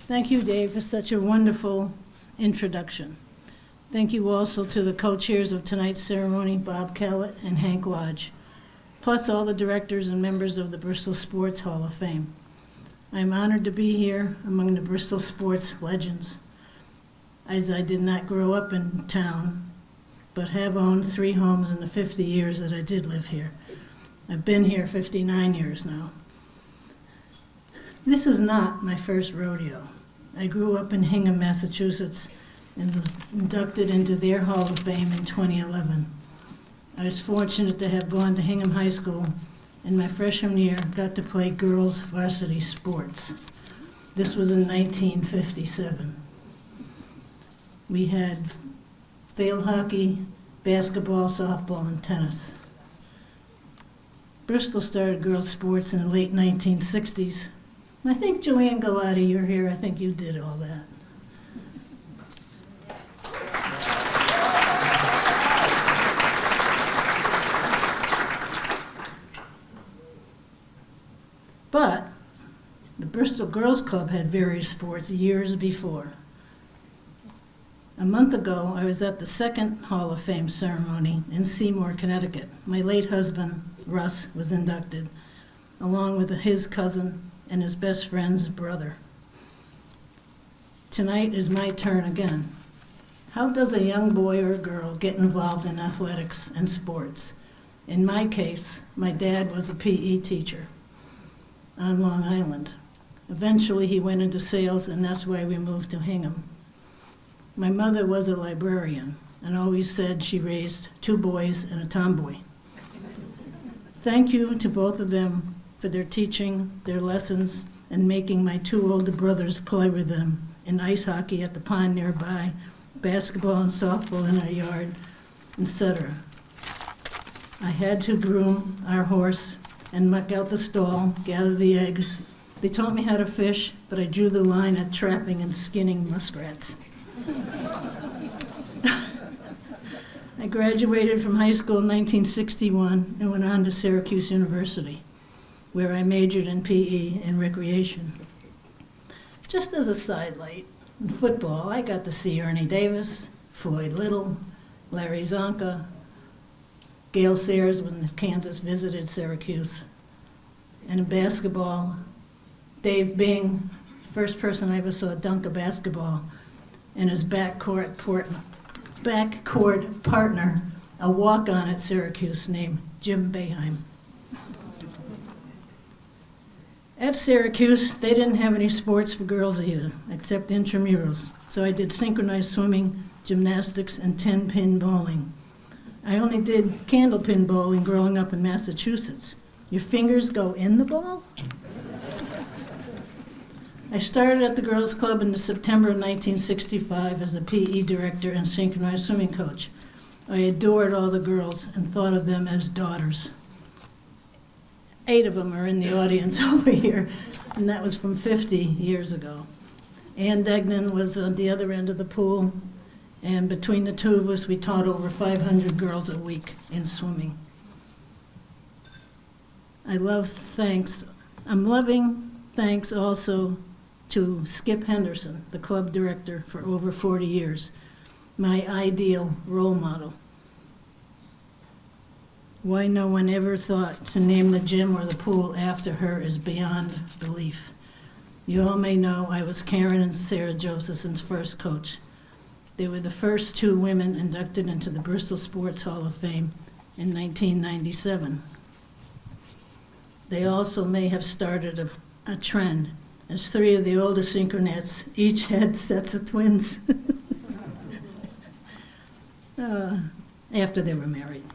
Thank you, Dave, for such a wonderful introduction. Thank you also to the co-chairs of tonight's ceremony, Bob Callett and Hank Lodge, plus all the directors and members of the Bristol Sports Hall of Fame. I'm honored to be here among the Bristol sports legends, as I did not grow up in town, but have owned 3 homes in the 50 years that I did live here. I've been here 59 years now. This is not my first rodeo. I grew up in Hingham, Massachusetts, and was inducted into their Hall of Fame in 2011. I was fortunate to have gone to Hingham High School, and my freshman year got to play girls varsity sports. This was in 1957. We had field hockey, basketball, softball, and tennis. Bristol started girls' sports in the late 1960s. I think Joanne Galati, you're here, I think you did all that. But the Bristol Girls Club had various sports years before. A month ago, I was at the second Hall of Fame ceremony in Seymour, Connecticut. My late husband, Russ, was inducted, along with his cousin and his best friend's brother. Tonight is my turn again. How does a young boy or girl get involved in athletics and sports? In my case, my dad was a PE teacher on Long Island. Eventually, he went into sales, and that's why we moved to Hingham. My mother was a librarian and always said she raised 2 boys and a tomboy. Thank you to both of them for their teaching, their lessons, and making my 2 older brothers play with them in ice hockey at the pond nearby, basketball and softball in our yard, etc. I had to groom our horse and muck out the stall, gather the eggs. They taught me how to fish, but I drew the line at trapping and skinning muskrats. I graduated from high school in 1961 and went on to Syracuse University, where I majored in PE and recreation. Just as a sidelight, in football, I got to see Ernie Davis, Floyd Little, Larry Zonka, Gail Sayers when Kansas visited Syracuse. And in basketball, Dave Bing, first person I ever saw dunk a basketball, and his backcourt partner, a walk-on at Syracuse named Jim Boeheim. At Syracuse, they didn't have any sports for girls either, except intramurals. So I did synchronized swimming, gymnastics, and 10-pin bowling. I only did candlepin bowling growing up in Massachusetts. Your fingers go in the ball? I started at the Girls Club in September of 1965 as a PE director and synchronized swimming coach. I adored all the girls and thought of them as daughters. 8 of them are in the audience over here, and that was from 50 years ago. Ann Degnan was on the other end of the pool, and between the 2 of us, we taught over 500 girls a week in swimming. I'm loving thanks also to Skip Henderson, the club director for over 40 years, my ideal role model. Why no one ever thought to name the gym or the pool after her is beyond belief. You all may know I was Karen and Sarah Josephson's first coach. They were the first 2 women inducted into the Bristol Sports Hall of Fame in 1997. They also may have started a trend, as 3 of the older synchronettes each had sets of twins after they were married.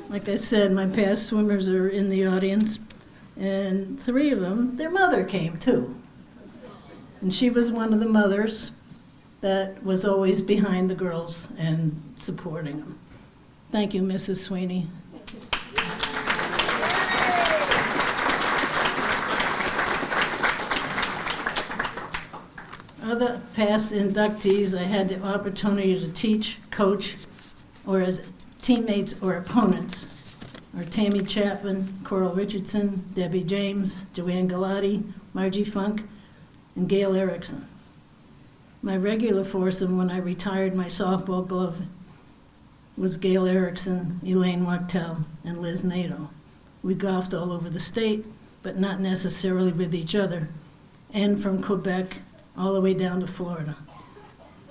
Like I said, my past swimmers are in the audience, and 3 of them, their mother came too. And she was one of the mothers that was always behind the girls and supporting them. Thank you, Mrs. Sweeney. Other past inductees I had the opportunity to teach, coach, or as teammates or opponents are Tammy Chapman, Coral Richardson, Debbie James, Joanne Galati, Margie Funk, and Gail Erickson. My regular foursome when I retired my softball glove was Gail Erickson, Elaine Wachtel, and Liz Nato. We golfed all over the state, but not necessarily with each other, and from Quebec all the way down to Florida.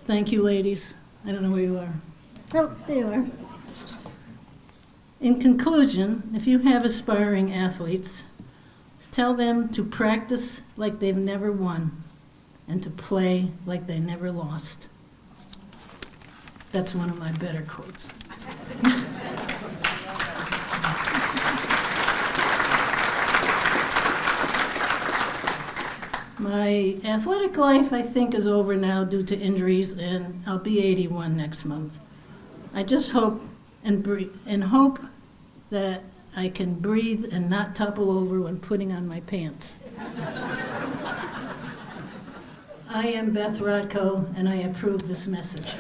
Thank you, ladies. I don't know where you are. Oh, there you are. In conclusion, if you have aspiring athletes, tell them to practice like they've never won and to play like they never lost. That's one of my better quotes. My athletic life, I think, is over now due to injuries, and I'll be 81 next month. I just hope and hope that I can breathe and not topple over when putting on my pants. I am Beth Rotko, and I approve this message.